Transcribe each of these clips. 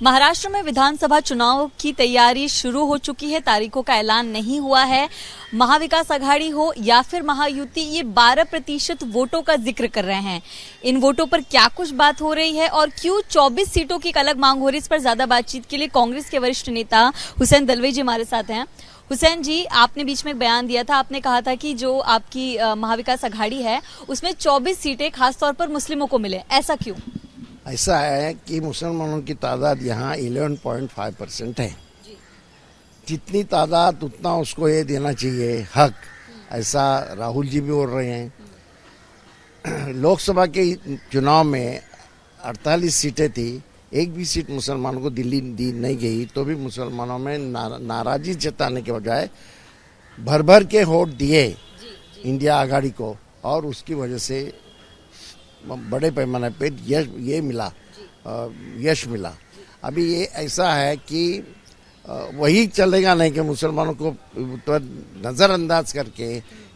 महाराष्ट्र में विधानसभा चुनाव की तैयारी शुरू हो चुकी है। तारीखों का ऐलान नहीं हुआ है। महाविकास आघाड़ी हो या फिर महायुति, ये 12% वोटों का जिक्र कर रहे हैं। इन वोटों पर क्या कुछ बात हो रही है और क्यों 24 सीटों की एक अलग मांग हो रही है, इस पर ज्यादा बातचीत के लिए कांग्रेस के वरिष्ठ नेता हुसैन दलवाई जी हमारे साथ हैं। हुसैन जी, आपने बीच में एक बयान दिया था, आपने कहा था कि जो आपकी महाविकास आघाड़ी है उसमें 24 सीटें खासतौर पर मुस्लिमों को मिले, ऐसा क्यों? ऐसा है कि मुसलमानों की तादाद यहाँ 11.5% है। जितनी तादाद उतना उसको ये देना चाहिए हक, ऐसा राहुल जी भी बोल रहे हैं। लोकसभा के चुनाव में 48 सीटें थी, एक भी सीट मुसलमानों को दिल्ली दी नहीं गई, तो भी मुसलमानों में नाराजी जताने के बजाय भर भर के वोट दिए इंडिया आघाड़ी को, और उसकी वजह से बड़े पैमाने पे यश मिला। अभी ये ऐसा है कि वही चलेगा नहीं कि मुसलमानों को नज़रअंदाज करके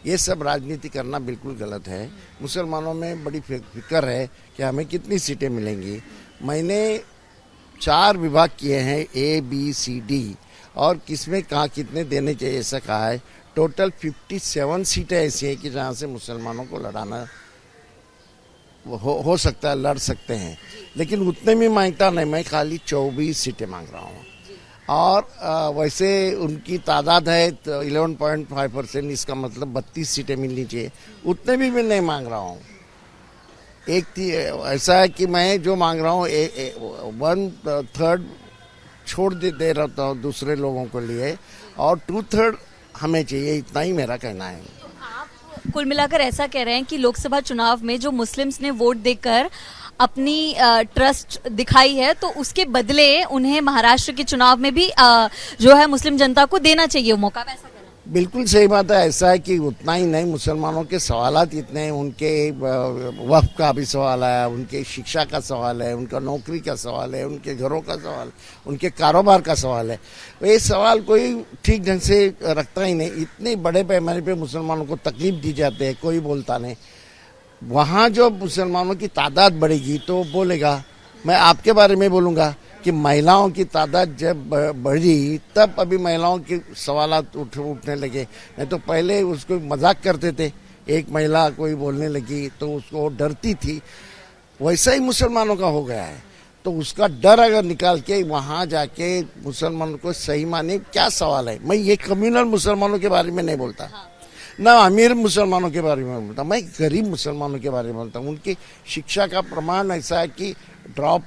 ये सब राजनीति करना बिल्कुल गलत है। मुसलमानों में बड़ी फिक्र है कि हमें कितनी सीटें मिलेंगी। मैंने 4 विभाग किए हैं, A, B, C, D, और किसमें कहाँ कितने देने चाहिए ऐसा कहा है। टोटल 57 सीटें ऐसी हैं कि जहाँ से मुसलमानों को लड़ाना हो सकता है, लड़ सकते हैं, लेकिन उतने भी मांगता नहीं, मैं खाली 24 सीटें मांग रहा हूँ। और वैसे उनकी तादाद है तो 11.5%, इसका मतलब 32 सीटें मिलनी चाहिए, उतने भी मैं नहीं मांग रहा हूँ। ऐसा है कि मैं जो मांग रहा हूँ 1/3 छोड़ दे रहा हूँ दूसरे लोगों के लिए, और 2/3 हमें चाहिए, इतना ही मेरा कहना है। कुल मिलाकर ऐसा कह रहे हैं कि लोकसभा चुनाव में जो मुस्लिम्स ने वोट देकर अपनी ट्रस्ट दिखाई है, तो उसके बदले उन्हें महाराष्ट्र के चुनाव में भी जो है मुस्लिम जनता को देना चाहिए वो मौका, ऐसा करें। बिल्कुल सही बात है। ऐसा है कि उतना ही नहीं, मुसलमानों के सवालात इतने हैं, उनके वक्फ का भी सवाल है, उनके शिक्षा का सवाल है, उनका नौकरी का सवाल है, उनके घरों का सवाल, उनके कारोबार का सवाल है। ये सवाल कोई ठीक ढंग से रखता ही नहीं। इतने बड़े पैमाने पे मुसलमानों को तकलीफ दी जाती है, कोई बोलता नहीं। वहाँ जो मुसलमानों की तादाद बढ़ेगी तो बोलेगा। मैं आपके बारे में बोलूँगा कि महिलाओं की तादाद जब बढ़ी तब अभी महिलाओं के सवालात उठने लगे। नहीं तो पहले उसको मजाक करते थे, एक महिला कोई बोलने लगी तो उसको डरती थी। वैसा ही मुसलमानों का हो गया है। तो उसका डर अगर निकाल के वहाँ जाके मुसलमानों को सही माने क्या सवाल है। मैं ये कम्युनल मुसलमानों के बारे में नहीं बोलता, ना अमीर मुसलमानों के बारे में बोलता, मैं गरीब मुसलमानों के बारे में बोलता हूँ। उनकी शिक्षा का प्रमाण ऐसा है कि ड्रॉप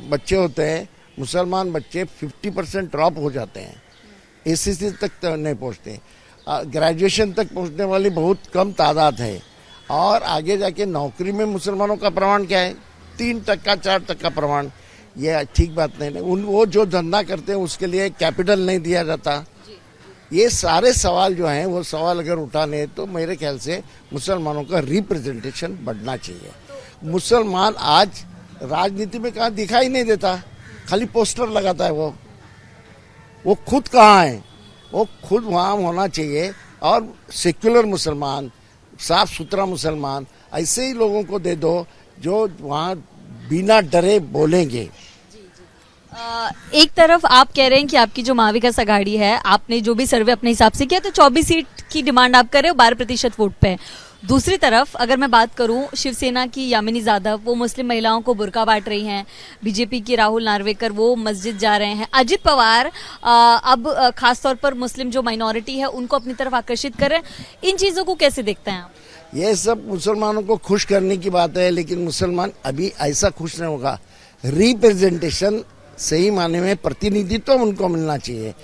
बच्चे होते हैं, मुसलमान बच्चे 50% ड्रॉप हो जाते हैं, एसएससी तक नहीं पहुँचते। ग्रेजुएशन तक पहुँचने वाली बहुत कम तादाद है। और आगे जाके नौकरी में मुसलमानों का प्रमाण क्या है, 3%, 4% प्रमाण। ये ठीक बात नहीं। वो जो धंधा करते हैं उसके लिए कैपिटल नहीं दिया जाता। ये सारे सवाल जो हैं, वो सवाल अगर उठाने तो मेरे ख्याल से मुसलमानों का रिप्रेजेंटेशन बढ़ना चाहिए। मुसलमान आज राजनीति में कहाँ दिखाई नहीं देता, खाली पोस्टर लगाता है। वो खुद कहाँ है, वो खुद वहाँ होना चाहिए। और सेक्युलर मुसलमान, साफ सुथरा मुसलमान, ऐसे ही लोगों को दे दो जो वहाँ बिना डरे बोलेंगे। एक तरफ आप कह रहे हैं कि आपकी जो महाविकास आघाड़ी है, आपने जो भी सर्वे अपने हिसाब से किया तो 24 सीट की डिमांड आप कर रहे हो 12% वोट पे। दूसरी तरफ अगर मैं बात करूं शिवसेना की यामिनी जाधव, वो मुस्लिम महिलाओं को बुर्का बांट रही हैं। बीजेपी के राहुल नार्वेकर, वो मस्जिद जा रहे हैं। अजित पवार अब खासतौर पर मुस्लिम जो माइनॉरिटी है उनको अपनी तरफ आकर्षित कर रहे हैं। इन चीजों को कैसे देखते हैं आप? ये सब मुसलमानों को खुश करने की बात है, लेकिन मुसलमान अभी ऐसा खुश नहीं होगा। रिप्रेजेंटेशन, सही माने में प्रतिनिधित्व उनको मिलना चाहिए।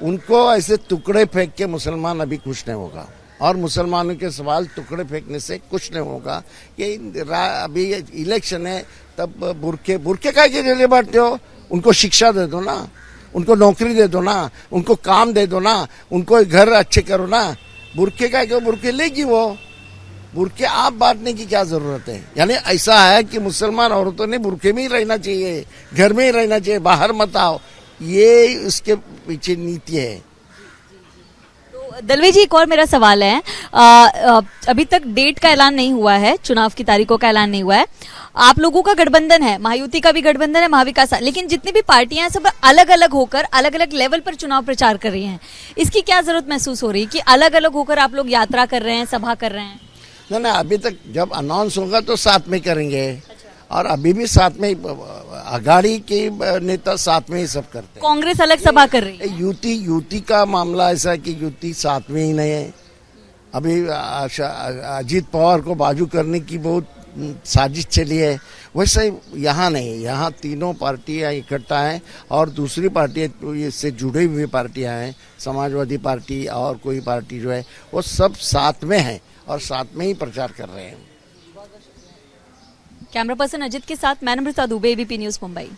उनको ऐसे टुकड़े फेंक के मुसलमान अभी खुश नहीं होगा, और मुसलमानों के सवाल टुकड़े फेंकने से कुछ नहीं होगा। कि अभी इलेक्शन है, तब बुरके का के लिए बांटते हो? उनको शिक्षा दे दो ना, उनको नौकरी दे दो ना, उनको काम दे दो ना, उनको घर अच्छे करो ना। बुरके का क्यों, बुरके लेगी वो, बुरके आप बांटने की क्या जरूरत है? यानी ऐसा है कि मुसलमान औरतों ने बुरके में ही रहना चाहिए, घर में ही रहना चाहिए, बाहर मत आओ। ये इसके पीछे नीति है। तो दलवे जी, एक और मेरा सवाल है। अभी तक डेट का ऐलान नहीं हुआ है, चुनाव की तारीखों का ऐलान नहीं हुआ है। आप लोगों का गठबंधन है, महायुति का भी गठबंधन है, महाविकास, लेकिन जितनी भी पार्टियां हैं सब अलग अलग होकर अलग अलग लेवल पर चुनाव प्रचार कर रही हैं। इसकी क्या जरूरत महसूस हो रही है कि अलग अलग होकर आप लोग यात्रा कर रहे हैं, सभा कर रहे हैं? ना, अभी तक जब अनाउंस होगा तो साथ में करेंगे। और अभी भी साथ में अघाड़ी के नेता साथ में ही सब करते हैं। कांग्रेस अलग सभा कर रही है। युति का मामला ऐसा है कि युति साथ में ही नहीं है। अभी अजीत पवार को बाजू करने की बहुत साजिश चली है। वैसे यहाँ नहीं, यहाँ तीनों पार्टियां इकट्ठा हैं और दूसरी पार्टियां इससे जुड़ी हुई पार्टियां हैं, समाजवादी पार्टी और कोई पार्टी जो है वो सब साथ में है और साथ में ही प्रचार कर रहे हैं। कैमरा पर्सन अजित के साथ मैं नम्रता दुबे, एबीपी न्यूज मुंबई।